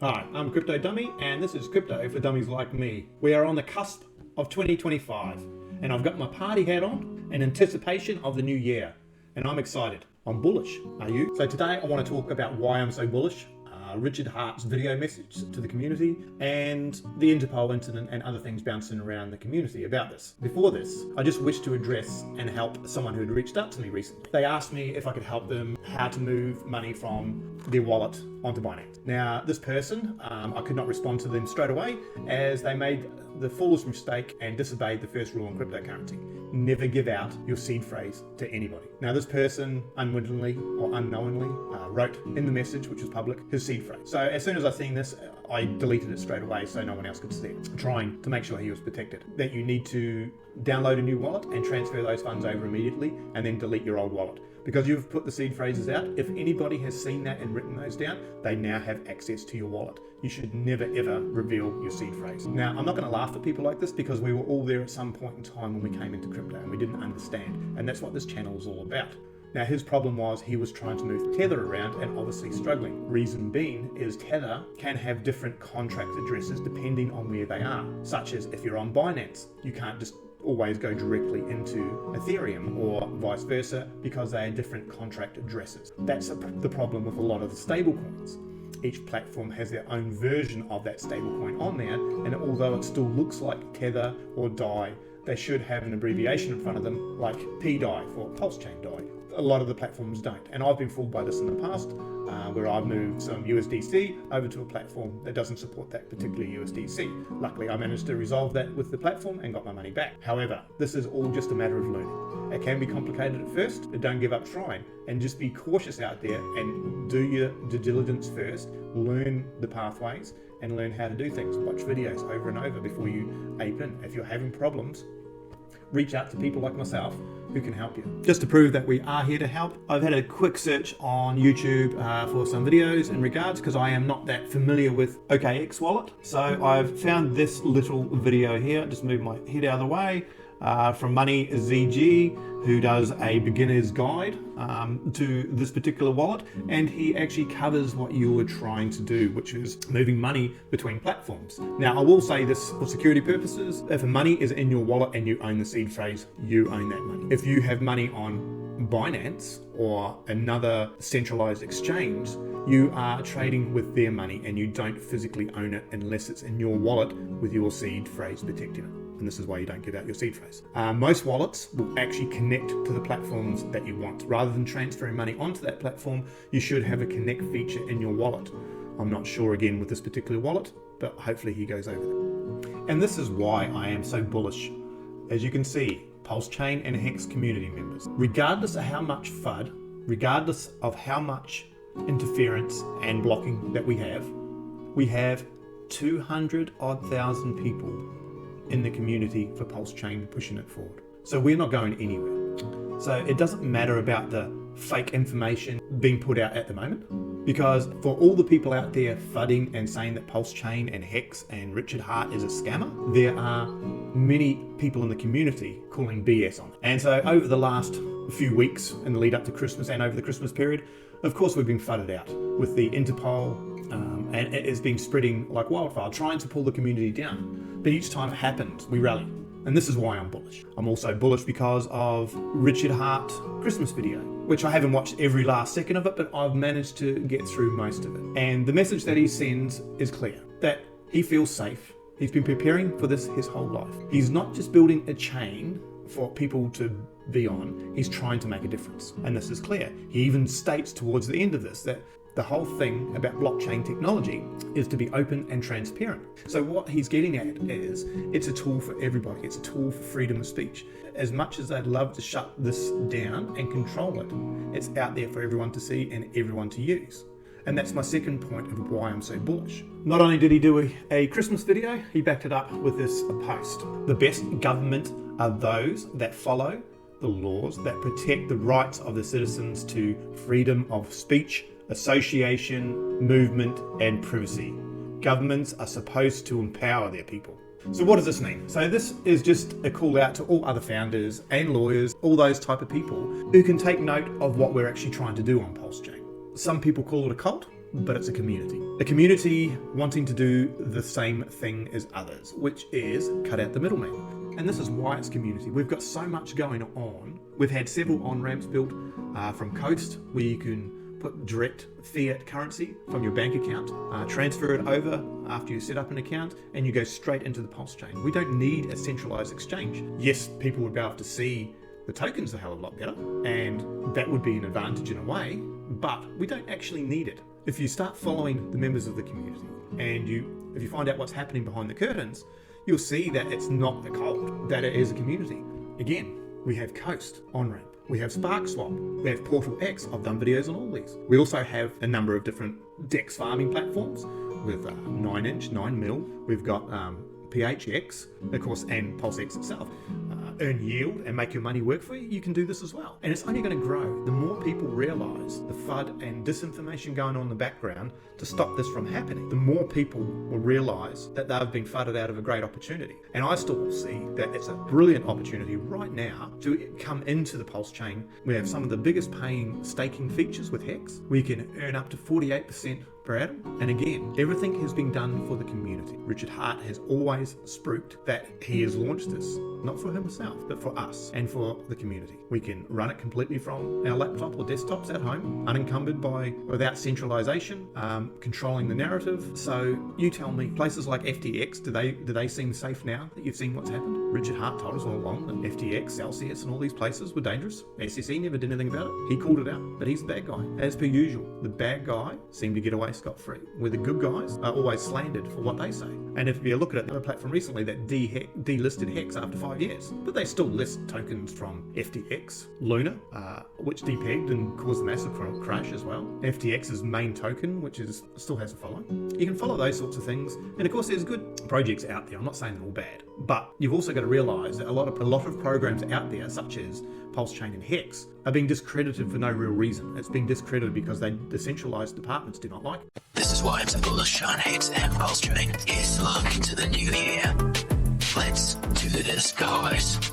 Hi, I'm Crypto Dummy, and this is Crypto for Dummies Like Me. We are on the cusp of 2025, and I've got my party hat on in anticipation of the new year, and I'm excited. I'm bullish. Are you? So today I want to talk about why I'm so bullish, Richard Hart's video message to the community, and the Interpol incident and other things bouncing around the community about this. Before this, I just wish to address and help someone who had reached out to me recently. They asked me if I could help them how to move money from their wallet onto Binance. Now, this person, I could not respond to them straight away as they made the foolish mistake and disobeyed the first rule in cryptocurrency. Never give out your seed phrase to anybody. Now, this person unwittingly or unknowingly wrote in the message, which was public, his seed phrase. So as soon as I seen this, I deleted it straight away so no one else could see it, trying to make sure he was protected. That you need to download a new wallet and transfer those funds over immediately and then delete your old wallet. Because you've put the seed phrases out, if anybody has seen that and written those down, they now have access to your wallet. You should never ever reveal your seed phrase. Now, I'm not going to laugh at people like this because we were all there at some point in time when we came into crypto and we didn't understand. And that's what this channel is all about. Now, his problem was he was trying to move Tether around and obviously struggling. Reason being is Tether can have different contract addresses depending on where they are. Such as if you're on Binance, you can't just always go directly into Ethereum or vice versa because they are different contract addresses. That's the problem with a lot of the stable coins. Each platform has their own version of that stablecoin on there, and although it still looks like Tether or DAI, they should have an abbreviation in front of them like PDAI for Pulse Chain DAI. A lot of the platforms don't, and I've been fooled by this in the past where I've moved some USDC over to a platform that doesn't support that particular USDC. Luckily, I managed to resolve that with the platform and got my money back. However, this is all just a matter of learning. It can be complicated at first, but don't give up trying, and just be cautious out there and do your due diligence first, learn the pathways and learn how to do things. Watch videos over and over before you ape in. If you're having problems, reach out to people like myself who can help you. Just to prove that we are here to help, I've had a quick search on YouTube for some videos in regards, because I am not that familiar with OKX wallet. So I've found this little video here. Just move my head out of the way. From Money ZG, who does a beginner's guide to this particular wallet, and he actually covers what you were trying to do, which is moving money between platforms. Now, I will say this for security purposes: if money is in your wallet and you own the seed phrase, you own that money. If you have money on Binance or another centralized exchange, you are trading with their money and you don't physically own it unless it's in your wallet with your seed phrase protecting it. And this is why you don't give out your seed phrase. Most wallets will actually connect to the platforms that you want. Rather than transferring money onto that platform, you should have a connect feature in your wallet. I'm not sure again with this particular wallet, but hopefully he goes over that. And this is why I am so bullish. As you can see, Pulse Chain and Hex community members, regardless of how much FUD, regardless of how much interference and blocking that we have 200,000 people in the community for Pulse Chain pushing it forward. So we're not going anywhere. So it doesn't matter about the fake information being put out at the moment, because for all the people out there fudding and saying that Pulse Chain and Hex and Richard Hart is a scammer, there are many people in the community calling BS on it. And so over the last few weeks in the lead up to Christmas and over the Christmas period, of course we've been fudded out with the Interpol, and it has been spreading like wildfire, trying to pull the community down. But each time it happens, we rally. And this is why I'm bullish. I'm also bullish because of Richard Hart Christmas video, which I haven't watched every last second of it, but I've managed to get through most of it. And the message that he sends is clear, that he feels safe. He's been preparing for this his whole life. He's not just building a chain for people to be on, he's trying to make a difference. And this is clear. He even states towards the end of this that the whole thing about blockchain technology is to be open and transparent. So what he's getting at is it's a tool for everybody. It's a tool for freedom of speech. As much as I'd love to shut this down and control it, it's out there for everyone to see and everyone to use. And that's my second point of why I'm so bullish. Not only did he do a Christmas video, he backed it up with this post. The best government are those that follow the laws that protect the rights of the citizens to freedom of speech, association, movement, and privacy. Governments are supposed to empower their people. So what does this mean? So this is just a call out to all other founders and lawyers, all those type of people who can take note of what we're actually trying to do on Pulse Chain. Some people call it a cult. but it's a community. A community wanting to do the same thing as others, which is cut out the middleman. And this is why it's community. We've got so much going on. We've had several on-ramps built from Coast, where you can put direct fiat currency from your bank account, transfer it over after you set up an account, and you go straight into the Pulse chain. We don't need a centralized exchange. Yes, people would be able to see the tokens a hell of a lot better, and that would be an advantage in a way, but we don't actually need it. If you start following the members of the community, and if you find out what's happening behind the curtains, you'll see that it's not the cult, that it is a community. Again, we have Coast on-ramp. We have SparkSwap. We have Portal X. I've done videos on all these. We also have a number of different DEX farming platforms with 9inch, 9mm. We've got PHX, of course, and Pulse X itself. Earn yield and make your money work for you, you can do this as well. And it's only going to grow. The more people realize the FUD and disinformation going on in the background to stop this from happening, the more people will realize that they've been FUDded out of a great opportunity. And I still see that it's a brilliant opportunity right now to come into the Pulse chain. We have some of the biggest paying staking features with Hex. We can earn up to 48% per annum. And again, everything has been done for the community. Richard Hart has always spruiked that he has launched this, not for himself, but for us and for the community. We can run it completely from our laptop or desktops at home, unencumbered without centralization, controlling the narrative. So you tell me, places like FTX, do they seem safe now that you've seen what's happened? Richard Hart told us all along that FTX, Celsius, and all these places were dangerous. SEC never did anything about it. He called it out, but he's the bad guy. As per usual, the bad guy seemed to get away scot-free, where the good guys are always slandered for what they say. And if you look at the other platform recently that delisted Hex after 5 years, but they still list tokens from FTX, Luna, which depegged and caused a massive crash as well. FTX's main token, which still has a following. You can follow those sorts of things. And of course, there's good projects out there. I'm not saying they're all bad, but you've also got to realize that a lot of programs out there, such as Pulse Chain and Hex, are being discredited for no real reason. It's being discredited because the centralized departments do not like it. This is why I'm so bullish on Hex and Pulse Chain. Here's a look into the new year. Let's do this, guys.